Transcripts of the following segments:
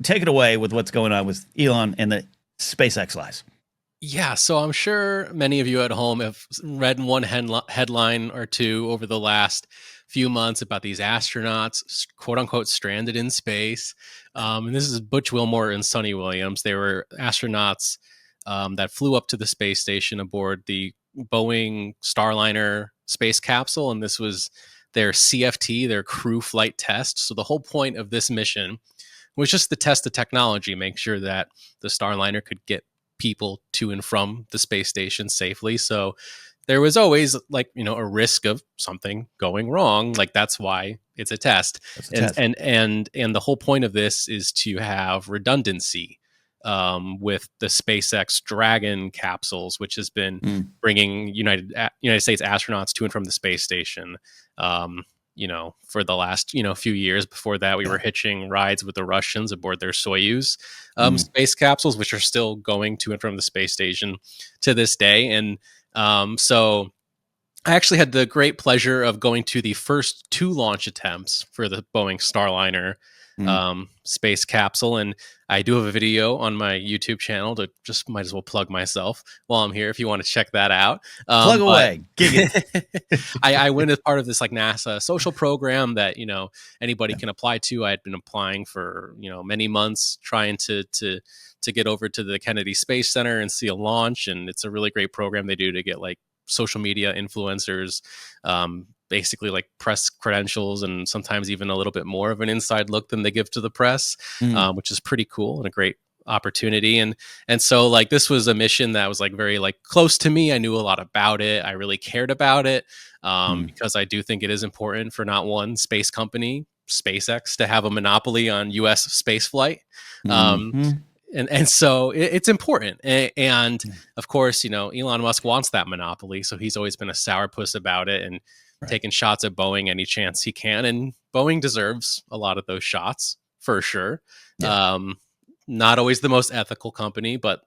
take it away with what's going on with Elon and the SpaceX lies. Yeah, so I'm sure many of you at home have read one headline or two over the last few months about these astronauts, quote unquote, stranded in space. And this is Butch Wilmore and Sonny Williams. They were astronauts that flew up to the space station aboard the Boeing Starliner space capsule. And this was their CFT, their crew flight test. So the whole point of this mission was just to test the technology, make sure that the Starliner could get people to and from the space station safely. So there was always a risk of something going wrong. Like that's why it's a test. And the whole point of this is to have redundancy with the SpaceX Dragon capsules, which has been bringing United States astronauts to and from the space station. For the last, few years. Before that, we were hitching rides with the Russians aboard their Soyuz space capsules, which are still going to and from the space station to this day. And so I actually had the great pleasure of going to the first 2 launch attempts for the Boeing Starliner space capsule. And I do have a video on my YouTube channel to just might as well plug myself while I'm here if you want to check that out. Plug away. I went as part of this NASA social program that, anybody can apply to. I had been applying for, many months trying to get over to the Kennedy Space Center and see a launch. And it's a really great program they do to get social media influencers, basically press credentials, and sometimes even a little bit more of an inside look than they give to the press, which is pretty cool and a great opportunity. And so this was a mission that was very close to me. I knew a lot about it. I really cared about it because I do think it is important for not one space company, SpaceX, to have a monopoly on U.S. space flight. And so it's important. And of course, Elon Musk wants that monopoly. So he's always been a sourpuss about it and taking shots at Boeing any chance he can. And Boeing deserves a lot of those shots for sure. Yeah. Not always the most ethical company, but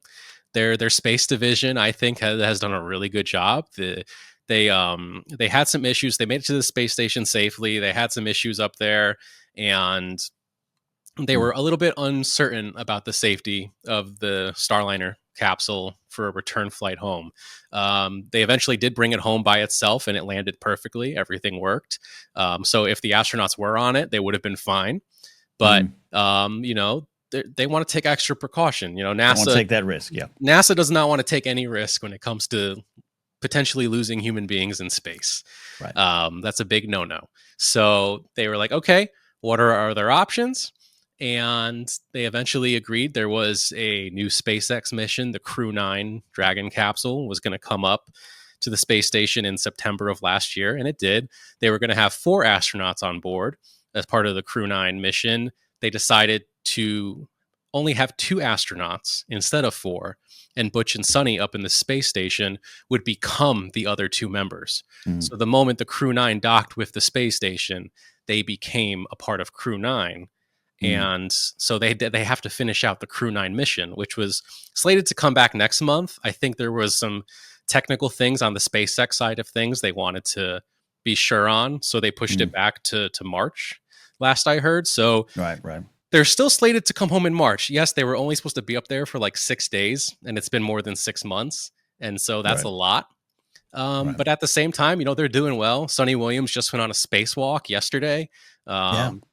their space division, I think, has done a really good job. They had some issues. They made it to the space station safely. They had some issues up there, and they were a little bit uncertain about the safety of the Starliner capsule for a return flight home. They eventually did bring it home by itself, and it landed perfectly. Everything worked. So if the astronauts were on it, they would have been fine. But they want to take extra precaution. NASA want to take that risk. Yeah, NASA does not want to take any risk when it comes to potentially losing human beings in space. Right. That's a big no-no. So they were like, okay, what are our other options? And they eventually agreed. There was a new SpaceX mission. The Crew 9 Dragon capsule was going to come up to the space station in September of last year, and it did. They were going to have 4 astronauts on board as part of the Crew 9 mission. They decided to only have 2 astronauts instead of 4, and Butch and Sonny up in the space station would become the other 2 members. So the moment the Crew 9 docked with the space station, they became a part of Crew 9. And so they have to finish out the Crew 9 mission, which was slated to come back next month. I think there was some technical things on the SpaceX side of things they wanted to be sure on, so they pushed it back to March, last I heard. So right. They're still slated to come home in March. Yes, they were only supposed to be up there for 6 days, and it's been more than 6 months. And so that's a lot. But at the same time, they're doing well. Sonny Williams just went on a spacewalk yesterday,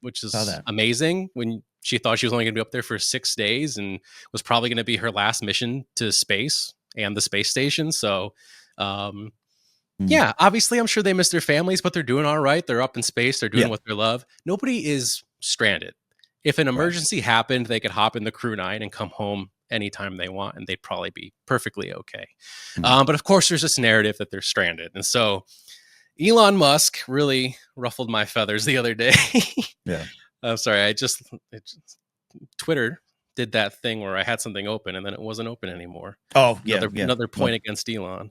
which is amazing. When she thought she was only going to be up there for 6 days and was probably going to be her last mission to space and the space station. So, yeah, obviously I'm sure they miss their families, but they're doing all right. They're up in space. They're doing what they love. Nobody is stranded. If an emergency happened, they could hop in the Crew 9 and come home anytime they want, and they'd probably be perfectly okay. But of course, there's this narrative that they're stranded. And so Elon Musk really ruffled my feathers the other day. I'm sorry. Twitter did that thing where I had something open and then it wasn't open anymore. Another point against Elon.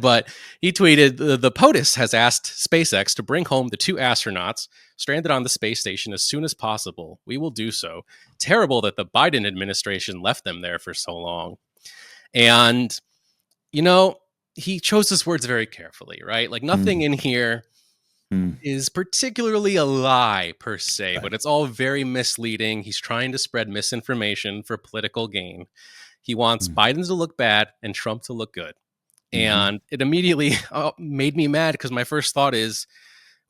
But he tweeted, the POTUS has asked SpaceX to bring home the 2 astronauts stranded on the space station as soon as possible. We will do so. Terrible that the Biden administration left them there for so long. And, he chose his words very carefully, right? Nothing in here Mm. is particularly a lie per se, but it's all very misleading. He's trying to spread misinformation for political gain. He wants Mm. Biden to look bad and Trump to look good. Mm-hmm. And it immediately made me mad because my first thought is,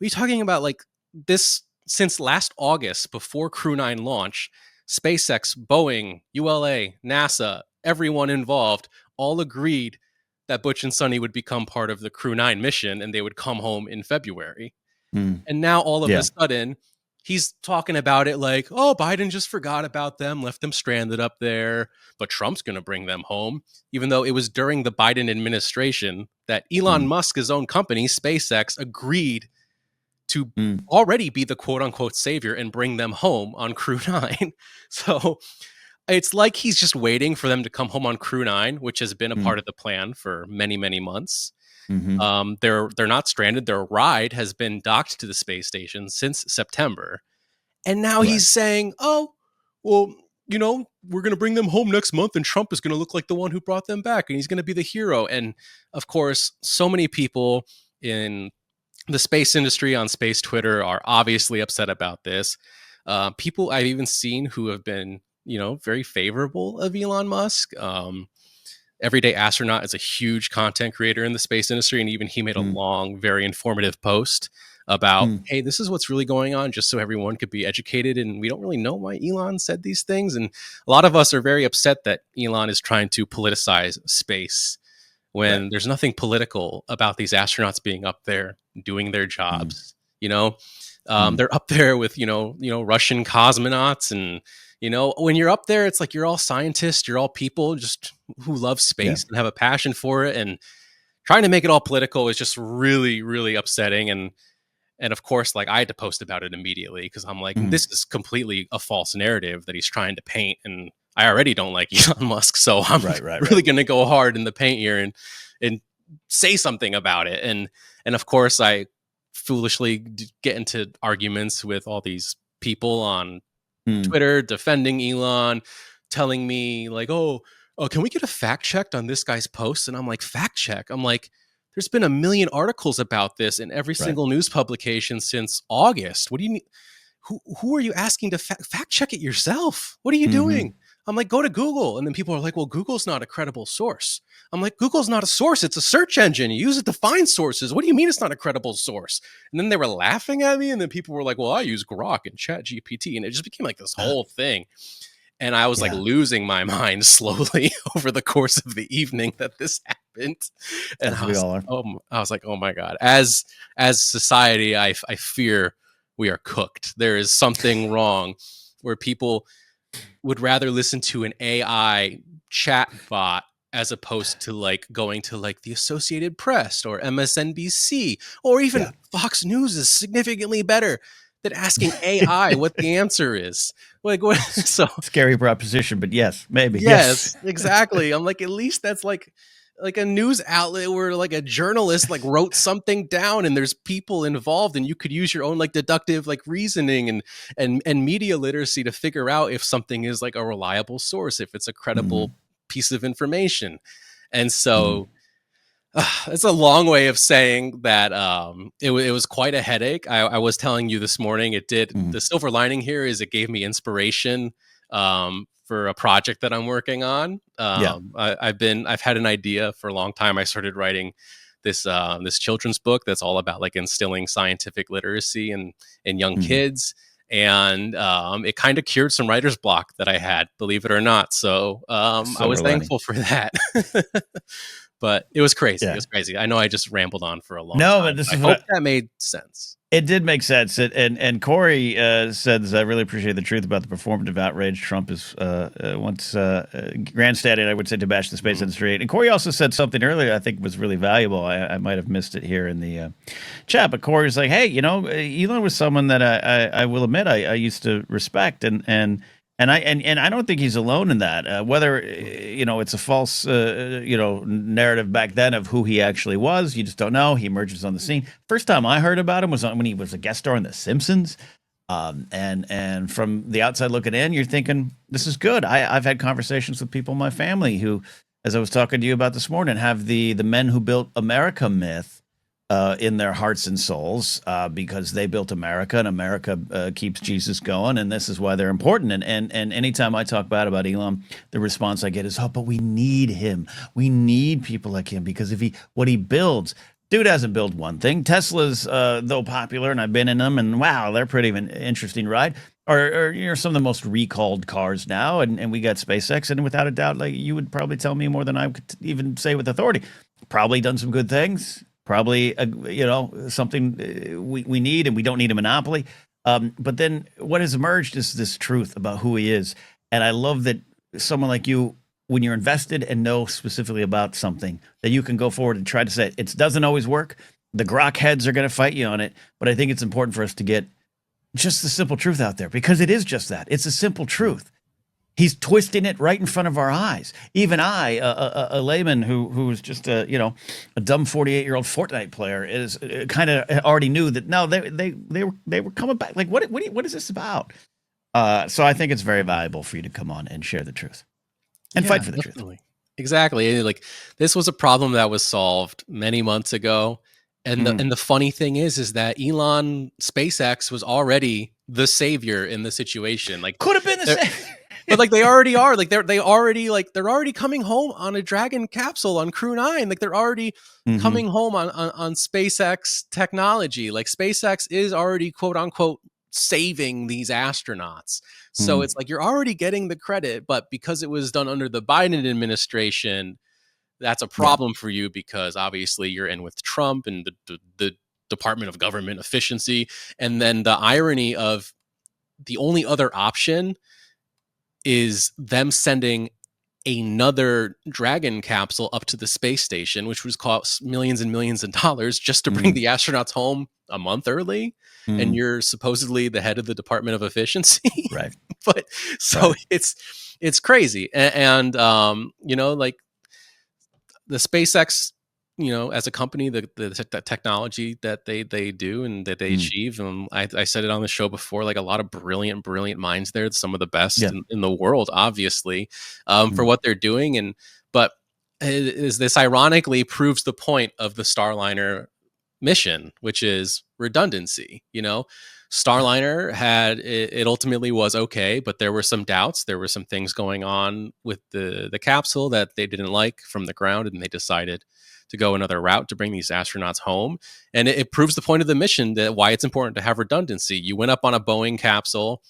are you talking about like this since last August before Crew 9 launch? SpaceX, Boeing, ULA, NASA, everyone involved all agreed that Butch and Sonny would become part of the Crew 9 mission and they would come home in February. Mm. And now all of a Yeah. sudden, he's talking about it like, oh, Biden just forgot about them, left them stranded up there, but Trump's going to bring them home, even though it was during the Biden administration that Elon Mm. Musk, his own company, SpaceX, agreed to Mm. already be the quote unquote savior and bring them home on Crew 9. So it's like he's just waiting for them to come home on Crew 9, which has been a Mm. part of the plan for many, many months. Mm-hmm. They're not stranded. Their ride has been docked to the space station since September. And now Right. he's saying, oh, well, we're going to bring them home next month and Trump is going to look like the one who brought them back and he's going to be the hero. And of course, so many people in the space industry on space Twitter are obviously upset about this. People I've even seen who have been, very favorable of Elon Musk. Everyday Astronaut is a huge content creator in the space industry, and even he made a Mm. long, very informative post about, Mm. hey, this is what's really going on, just so everyone could be educated. And we don't really know why Elon said these things. And a lot of us are very upset that Elon is trying to politicize space when Right. there's nothing political about these astronauts being up there doing their Mm. jobs. Mm. They're up there with Russian cosmonauts, and when you're up there, it's like you're all scientists, you're all people just who love Yeah. space and have a passion for it, and trying to make it all political is just really, really upsetting. And of course, like I had to post about it immediately because I'm like, Mm. this is completely a false narrative that he's trying to paint, and I already don't like Elon Musk, so I'm Right. Right. really Right. going to go hard in the paint here and say something about it. And of course, I foolishly get into arguments with all these people on Mm. Twitter defending Elon, telling me like, oh, can we get a fact checked on this guy's post? And I'm like, fact check? I'm like, there's been a million articles about this in every Right. single news publication since August. What do you need? Who are you asking to fact check it yourself? What are you Mm-hmm. doing? I'm like, go to Google. And then people are like, well, Google's not a credible source. I'm like, Google's not a source. It's a search engine. You use it to find sources. What do you mean it's not a credible source? And then they were laughing at me. And then people were like, well, I use Grok and Chat GPT. And it just became like this whole thing. And I was like Yeah. losing my mind slowly over the course of the evening that this happened. And As we all are. I was like, oh my God. As society, I fear we are cooked. There is something wrong where people would rather listen to an AI chat bot as opposed to like going to like the Associated Press or MSNBC or even Yeah. Fox News is significantly better than asking AI what the answer is. Like what? So Scary proposition, but yes, maybe. yes, exactly. I'm like, at least that's like a news outlet where like a journalist like wrote something down and there's people involved and you could use your own like deductive like reasoning and media literacy to figure out if something is like a reliable source, if it's a credible Mm. piece of information. And Mm. so it's a long way of saying that it was quite a headache. I was telling you this morning, it did. Mm. The silver lining here is it gave me inspiration for a project that I'm working on. Yeah. I've had an idea for a long time. I started writing this children's book that's all about like instilling scientific literacy in young Mm. kids. And it kind of cured some writer's block that I had, believe it or not. So I was Silver lining. thankful for that. But it was crazy. Yeah. It was crazy. I know I just rambled on for a long No, time. but this I is hope what that made sense. it did make sense. And Corey says, I really appreciate the truth about the performative outrage Trump is once grandstanding, I would say, to bash the space industry. And Corey also said something earlier I think was really valuable. I might have missed it here in the chat, but Corey's like, hey, Elon was someone that I will admit I used to respect, and I don't think he's alone in that. Whether it's a false narrative back then of who he actually was, you just don't know. He emerges on the scene. First time I heard about him was when he was a guest star on The Simpsons. And from the outside looking in, you're thinking this is good. I've had conversations with people in my family who, as I was talking to you about this morning, have the men who built America myth in their hearts and souls because they built America, and America keeps Jesus going, and this is why they're important. And anytime I talk bad about Elon, the response I get is, "Oh, but we need him. We need people like him because if what he builds." Dude hasn't built one thing. Tesla's, though popular, and I've been in them, and wow, they're pretty an interesting ride. Or some of the most recalled cars now, and we got SpaceX, and without a doubt, like you would probably tell me more than I could even say with authority. Probably done some good things. Probably something we need, and we don't need a monopoly. But then what has emerged is this truth about who he is, and I love that someone like you, when you're invested and know specifically about something, that you can go forward and try to say it doesn't always work. The grok heads are going to fight you on it, but I think it's important for us to get just the simple truth out there because it is just that. It's a simple truth. He's twisting it right in front of our eyes. Even I, a layman who's just a dumb 48-year-old Fortnite player, is kind of already knew that no, they were coming back. Like what is this about? So I think it's very valuable for you to come on and share the truth and fight for the truth. Exactly. Like this was a problem that was solved many months ago. And the funny thing is that Elon SpaceX was already the savior in the situation. Like could have been the savior. But like they already are. Like they're already coming home on a Dragon capsule on Crew 9. Like they're already coming home on SpaceX technology. Like SpaceX is already quote unquote saving these astronauts. So it's like you're already getting the credit, but because it was done under the Biden administration, that's a problem for you because obviously you're in with Trump and the Department of Government Efficiency. And then the irony of the only other option is them sending another Dragon capsule up to the space station, which was cost millions and millions of dollars just to bring the astronauts home a month early. And you're supposedly the head of the Department of Efficiency. Right. But so it's crazy. And like the SpaceX, as a company, the technology that they do and that they achieve. I said it on the show before, like a lot of brilliant minds there, some of the best in the world, obviously, for what they're doing. But this ironically proves the point of the Starliner mission, which is redundancy. Starliner it ultimately was okay, but there were some doubts. There were some things going on with the capsule that they didn't like from the ground, and they decided to go another route to bring these astronauts home. And it proves the point of the mission, that why it's important to have redundancy. You went up on a Boeing capsule,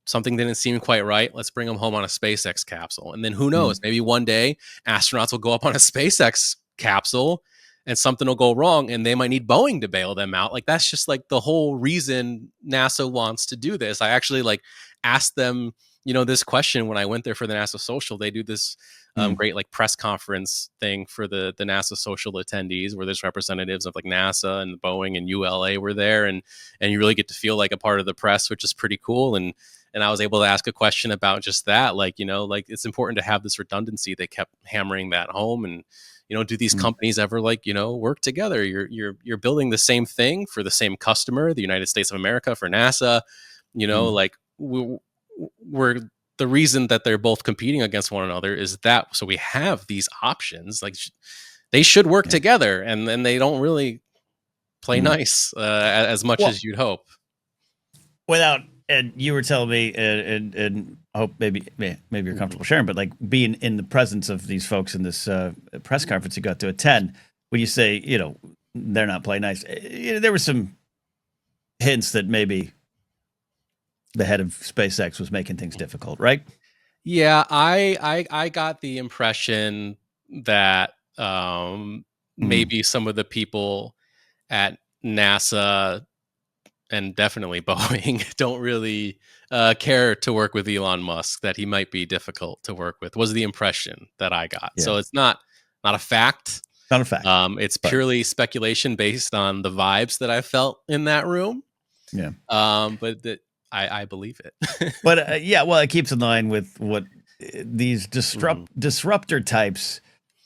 something didn't seem quite right. Let's bring them home on a SpaceX capsule. And then who knows, maybe one day astronauts will go up on a SpaceX capsule and something will go wrong and they might need Boeing to bail them out. Like that's just like the whole reason NASA wants to do this. I actually like asked them, this question when I went there for the NASA social. They do this great like press conference thing for the NASA social attendees where there's representatives of like NASA and Boeing and ULA were there, and you really get to feel like a part of the press, which is pretty cool. And I was able to ask a question about just that, like like it's important to have this redundancy. They kept hammering that home. And do these companies ever like work together? You're building the same thing for the same customer, the United States of America, for NASA. Like we're the reason that they're both competing against one another is that so we have these options. Like they should work together, and then they don't really play nice as much as you'd hope. And you were telling me, and I hope maybe you're comfortable sharing, but like being in the presence of these folks in this press conference you got to attend, when you say they're not playing nice, there were some hints that maybe the head of SpaceX was making things difficult, right? Yeah, I got the impression that maybe some of the people at NASA and definitely Boeing don't really care to work with Elon Musk, that he might be difficult to work with, was the impression that I got. Yeah. So it's not a fact. Not a fact. It's purely speculation based on the vibes that I felt in that room. Yeah. But I believe it. But it keeps in line with what these disruptor types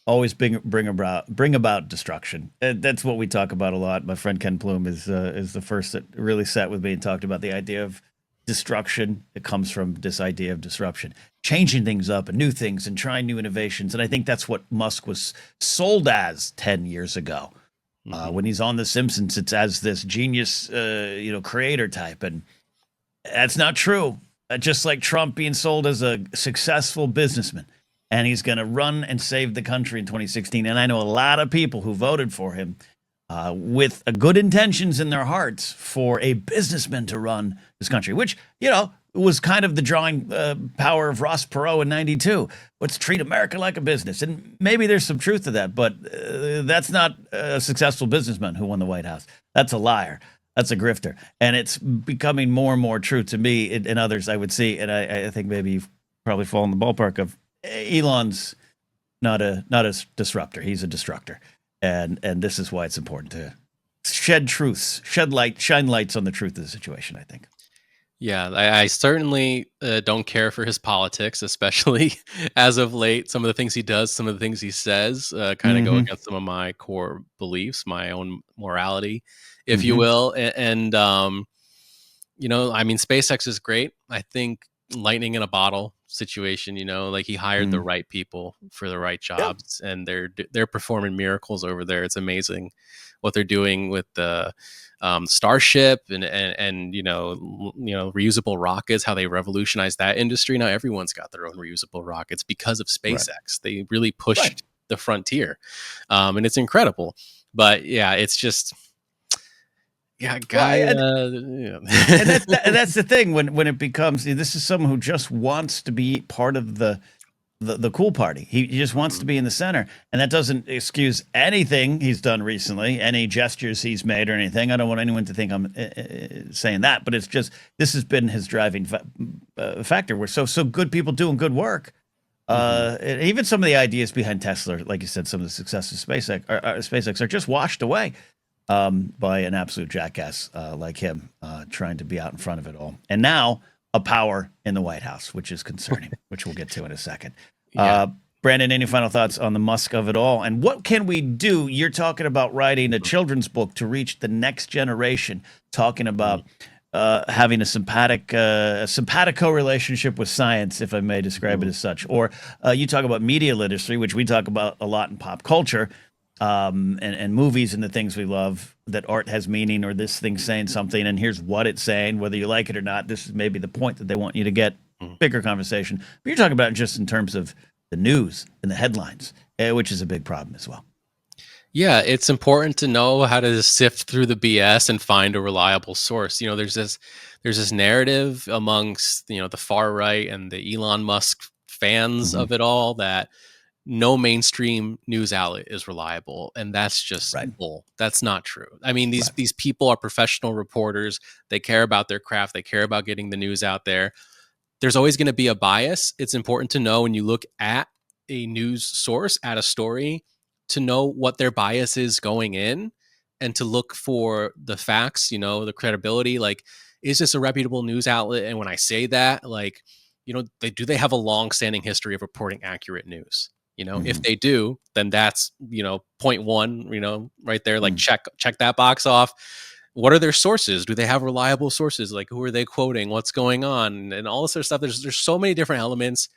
always bring about destruction. That's what we talk about a lot. My friend Ken Plume is the first that really sat with me and talked about the idea of destruction. It comes from this idea of disruption, changing things up and new things and trying new innovations. And I think that's what Musk was sold as 10 years ago. Hmm. When he's on The Simpsons, it's as this genius, creator type, and that's not true. Just like Trump being sold as a successful businessman, and he's going to run and save the country in 2016. And I know a lot of people who voted for him with good intentions in their hearts for a businessman to run this country, which, was kind of the drawing power of Ross Perot in 92. Let's treat America like a business. And maybe there's some truth to that, but that's not a successful businessman who won the White House. That's a liar. That's a grifter. And it's becoming more and more true to me and others I would see. And I think maybe you've probably fallen in the ballpark of Elon's not a disruptor. He's a destructor. And this is why it's important to shine lights on the truth of the situation, I think. Yeah, I certainly don't care for his politics, especially as of late. Some of the things he does, some of the things he says, kind of go Mm-hmm. against some of my core beliefs, my own morality, if you Mm-hmm. will. And I mean, SpaceX is great. I think lightning in a bottle situation. Like he hired the Mm. right people for the right Yep. jobs, and they're performing miracles over there. It's amazing what they're doing with the Starship and reusable rockets. How they revolutionized that industry. Now everyone's got their own reusable rockets because of Right. SpaceX. They really Right. pushed the frontier, and it's incredible. But yeah, it's just yeah, Well, guy. Yeah. and that's the thing when it becomes this is someone who just wants to be part of the cool party. He just wants to Mhm. be in the center, and that doesn't excuse anything he's done recently, any gestures he's made or anything. I don't want anyone to think I'm saying that, but it's just this has been his driving factor. We're so good people doing good work. Mhm. And even some of the ideas behind Tesla, like you said, some of the successes of SpaceX are just washed away by an absolute jackass like him, trying to be out in front of it all. And now a power in the White House, which is concerning, which we'll get to in a second. Yeah. Uh, Brandon, any final thoughts on the Musk of it all? And what can we do? You're talking about writing a Mhm. children's book to reach the next generation, talking Mhm. about having a simpatico relationship with science, if I may describe it Mhm. as such. Or you talk about media literacy, which we talk about a lot in pop culture, and movies and the things we love, that art has meaning, or this thing's saying something, and here's what it's saying, whether you like it or not. This is maybe the point that they want you to get. Mhm. Bigger conversation. But you're talking about it just in terms of the news and the headlines, which is a big problem as well. Yeah, it's important to know how to sift through the BS and find a reliable source. There's this narrative amongst, the far right and the Elon Musk fans Hmm. of it all that no mainstream news outlet is reliable, and that's just Right. bull. That's not true. I mean, these Right. these people are professional reporters. They care about their craft. They care about getting the news out there. There's always going to be a bias. It's important to know when you look at a news source, at a story, to know what their bias is going in and to look for the facts, the credibility. Like, is this a reputable news outlet? And when I say that, like, they have a long standing history of reporting accurate news. If Hmm. they do, then that's, point one, right there, like Hmm. check that box off. What are their sources? Do they have reliable sources? Like, who are they quoting? What's going on? And all this sort of stuff. There's so many different elements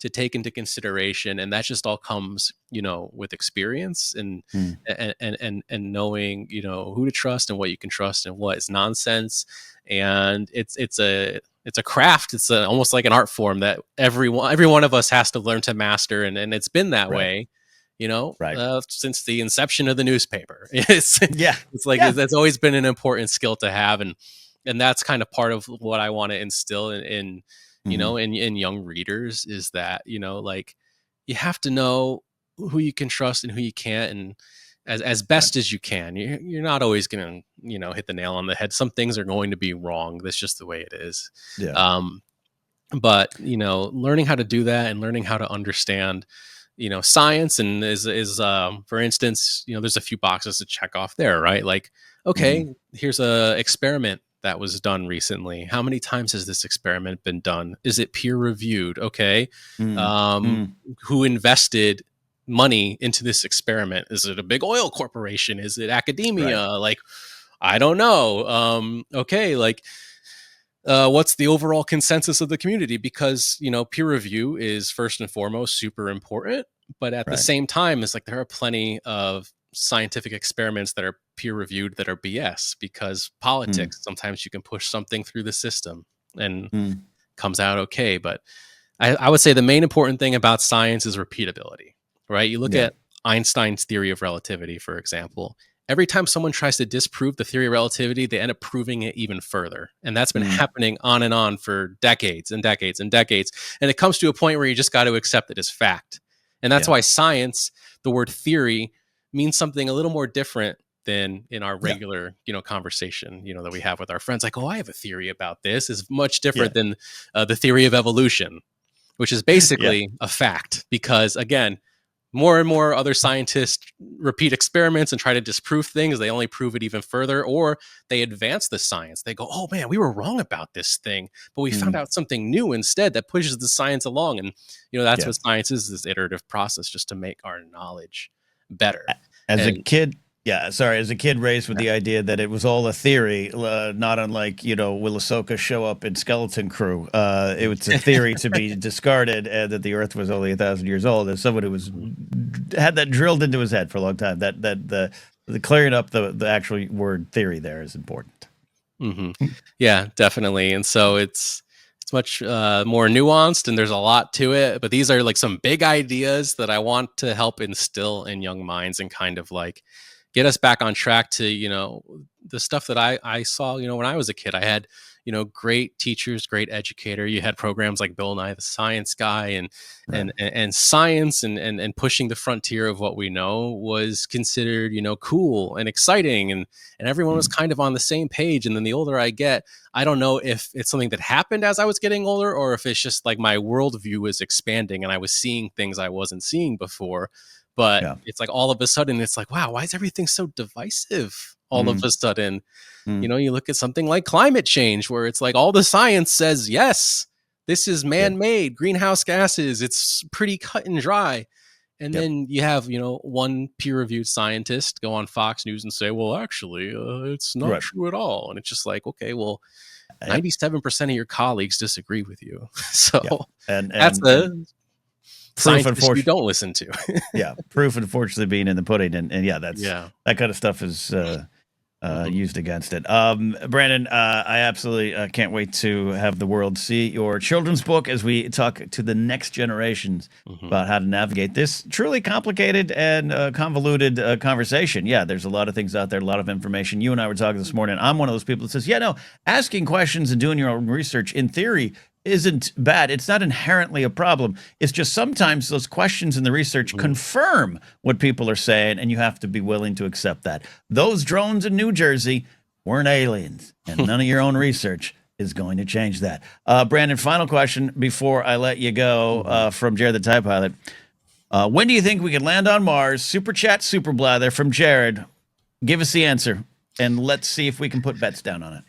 to take into consideration, and that just all comes, with experience Hmm. and knowing, who to trust and what you can trust and what is nonsense. And it's a craft. It's almost like an art form that every one of us has to learn to master, and it's been that Right. way, Right. since the inception of the newspaper. Yeah. It's like Yeah. that's always been an important skill to have, and that's kind of part of what I want to instill Hmm. in young readers, is that, like, you have to know who you can trust and who you can't, and as Right. best as you can. You're not always gonna, hit the nail on the head. Some things are going to be wrong. That's just the way it is. Yeah. Um, but learning how to do that and learning how to understand science, and is for instance, there's a few boxes to check off there, right? Like, Hmm. okay, here's a experiment that was done recently. How many times has this experiment been done? Is it peer reviewed? Okay. Mm. um Mm. who invested money into this experiment? Is it a big oil corporation? Is it Right. academia? Like, I don't know. Okay, like, what's the overall consensus of the community? Because peer review is first and foremost super important, but at the Right. same time, it's like there are plenty of scientific experiments that are peer reviewed that are BS, because politics, sometimes you can push something through the system and comes out okay. But I would say the main important thing about science is repeatability, right? You look at Einstein's theory of relativity, for example. Every time someone tries to disprove the theory of relativity, they end up proving it even further. And that's been happening on and on for decades and decades and decades. And it comes to a point where you just got to accept it as fact. And that's why science, the word theory, means something a little more different than in our regular, conversation, that we have with our friends. Like, oh, I have a theory about this, is much different than the theory of evolution, which is basically a fact. Because again, more and more other scientists repeat experiments and try to disprove things. They only prove it even further, or they advance the science. They go, oh man, we were wrong about this thing, but we found out something new instead that pushes the science along. And, that's what science is, this iterative process just to make our knowledge better. As a kid raised with the idea that it was all a theory, not unlike, will Ahsoka show up in Skeleton Crew? It was a theory to be discarded, and that the Earth was only 1,000 years old. As someone who had that drilled into his head for a long time, that the clearing up the actual word theory there is important. Yeah, definitely. And so it's much more nuanced, and there's a lot to it. But these are like some big ideas that I want to help instill in young minds and kind of like get us back on track to, the stuff that I saw, when I was a kid. I had, great teachers, great educator. You had programs like Bill Nye the Science Guy, and science and pushing the frontier of what we know was considered, cool and exciting. And everyone was kind of on the same page. And then the older I get, I don't know if it's something that happened as I was getting older, or if it's just like my worldview was expanding and I was seeing things I wasn't seeing before. But it's like all of a sudden, it's like, wow, why is everything so divisive all of a sudden? You look at something like climate change, where it's like all the science says, yes, this is man-made, greenhouse gases. It's pretty cut and dry. And then you have, one peer-reviewed scientist go on Fox News and say, well, actually, it's not true at all. And it's just like, okay, well, 97% of your colleagues disagree with you. So that's the scientists you don't listen to. Proof, unfortunately, being in the pudding. And that kind of stuff is used against it. Brandon, I absolutely can't wait to have the world see your children's book as we talk to the next generations about how to navigate this truly complicated and convoluted conversation. There's a lot of things out there, a lot of information. You and I were talking this morning. I'm one of those people that says, asking questions and doing your own research, in theory, isn't bad. It's not inherently a problem. It's just sometimes those questions in the research confirm what people are saying, and you have to be willing to accept that. Those drones in New Jersey weren't aliens, and none of your own research is going to change that. Brandon, final question before I let you go from Jared the TIE Pilot. When do you think we could land on Mars? Super chat, super blather from Jared. Give us the answer, and let's see if we can put bets down on it.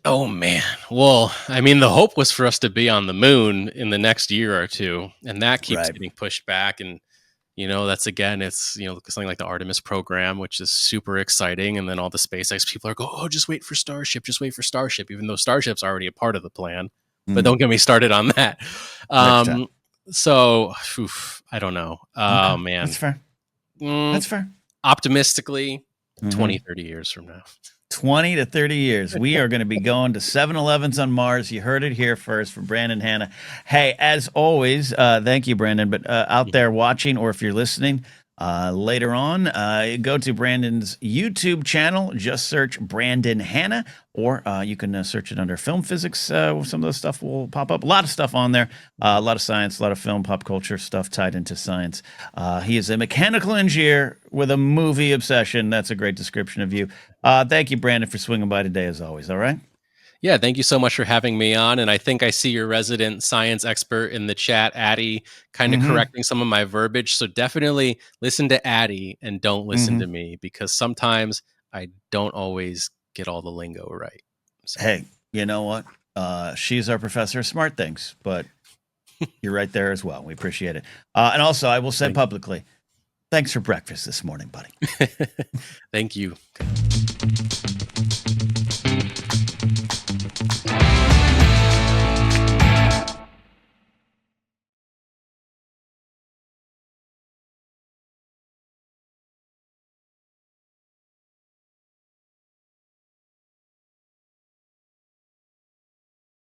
Oh, man. Well, I mean, the hope was for us to be on the moon in the next year or two, and that keeps getting pushed back. And, that's again, it's, something like the Artemis program, which is super exciting. And then all the SpaceX people are going, oh, just wait for Starship, even though Starship's already a part of the plan. But don't get me started on that. So, I don't know. Oh, man. That's fair. That's fair. Optimistically, 20, 30 years from now. 20 to 30 years. We are going to be going to 7-Elevens on Mars. You heard it here first from Brandon Hanna. Hey, as always, thank you, Brandon. But out there watching, or if you're listening later on, go to Brandon's YouTube channel. Just search Brandon Hanna, or you can search it under Film Physics. Some of those stuff will pop up. A lot of stuff on there. A lot of science, a lot of film, pop culture stuff tied into science. He is a mechanical engineer with a movie obsession. That's a great description of you. Thank you, Brandon, for swinging by today, as always. All right? Yeah, thank you so much for having me on. And I think I see your resident science expert in the chat, Addie, kind of correcting some of my verbiage. So definitely listen to Addie and don't listen to me, because sometimes I don't always get all the lingo right. So. Hey, you know what? She's our professor of smart things, but you're right there as well. We appreciate it. And also, I will say publicly, thanks for breakfast this morning, buddy. Thank you.